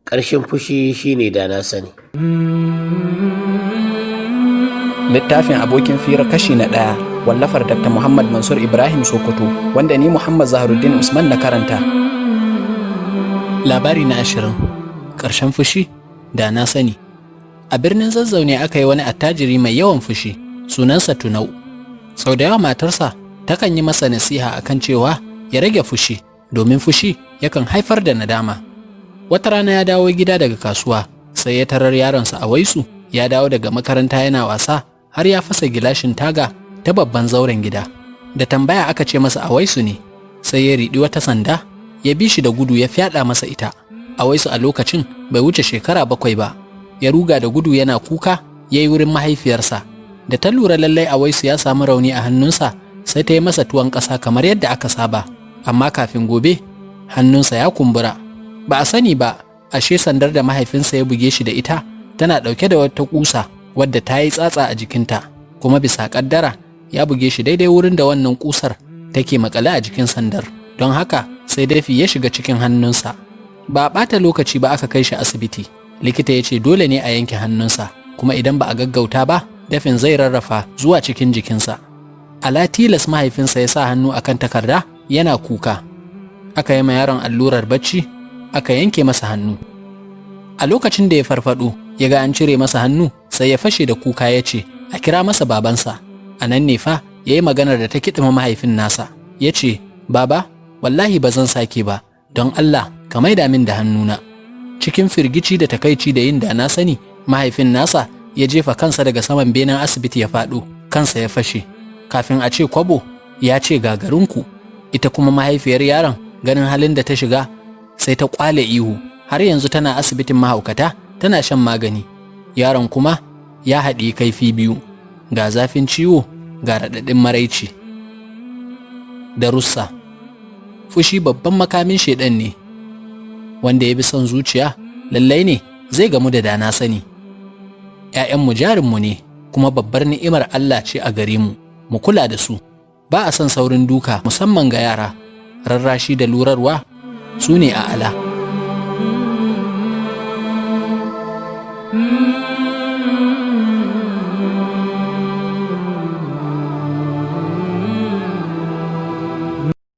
ƙarshen fushi shine da na sani. Littafin abokin fira kashi na 1 wallafar Dr. Muhammad Mansur Ibrahim Sokoto, wanda ni Muhammad Zaharuddin Usman na karanta. Labari na 20. Ƙarshen fushi da na sani. A birnin Zazzau ne aka yi wani attajiri mai yawan fushi, sunansa Tunau. Sau da yawa matarsa takan yi masa nasiha akan cewa ya rage fushi, domin fushi yakan haifar da nadama. Wata rana ya dawo gida daga kasuwa, sai ya tarar yaronsa Awaisu ya dawo daga makaranta yana wasa har ya fasa gilashin taga ta babban zauren gida. Da tambaya aka ce masa Awaisu ne, sai ya riɗi wata sanda ya bi shi da gudu ya fyaɗa masa ita. Awaisu a lokacin bai wuce shekara 7 ba, ya ruga da gudu yana kuka ya yi wurin mahaifiyarsa. Da ta lura lallai Awaisu ya samu rauni a hannunsa, sai ta yi masa tuwon ƙasa kamar yadda aka saba, amma kafin gobe hannunsa ya kumbura. Ba a sani ba, ashe sandar da mahaifinsa ya buge shi da ita tana ɗauke da wata ƙusa wadda ta yi tsatsa a jikinta, kuma bisa ƙaddara ya buge shi daidai wurin da wannan ƙusar take maƙale a jikin sandar, don haka sai dafi ya shiga cikin hannunsa. Ba a ɓata lokaci ba aka kai shi asibiti. Likita ya ce dole ne a yanke hannunsa, kuma idan ba a gaggauta ba dafin zai rarrafa zuwa cikin jikinsa. Ala tilas mahaifinsa ya sa hannu akan takarda yana kuka. Aka yi ma yaron allurar bacci, aka yanke masa hannu. A lokacin da ya farfado ya ga an cire masa hannu, sai ya fashe da kuka ya ce a kira masa babansa. A nan ne fa ya yi maganar da ta kiɗima mahaifin nasa. Ya ce, baba, wallahi ba zan sake ba, don Allah ka maida min da hannuna. Cikin firgici da takaici da yin da na sani, mahaifin nasa ya jefa kansa daga saman benen asibiti ya faɗo, kansa ya fashe. Kafin a ce kwabo, ya ce gagarinku. Ita kuma mahaifiyar yaron, ganin halin da ta shiga, sai ta kwale ihu. Har yanzu tana asibitin mahaukata tana shan magani. Yaron kuma ya haɗi kaifi biyu, ga zafin ciwo ga raɗaɗin maraici. Darussa. Fushi babban makamin shaiɗan ne, wanda ya bi son zuciya lallai ne zai gamu da dana sani. ‘Ya'yanmu jarinmu ne, kuma babbar ni'imar Allah ce a gare mu, mu kula da su. Ba a son saurin duka, musamman ga yara. Rarrashi da lurarwa su ne a ala.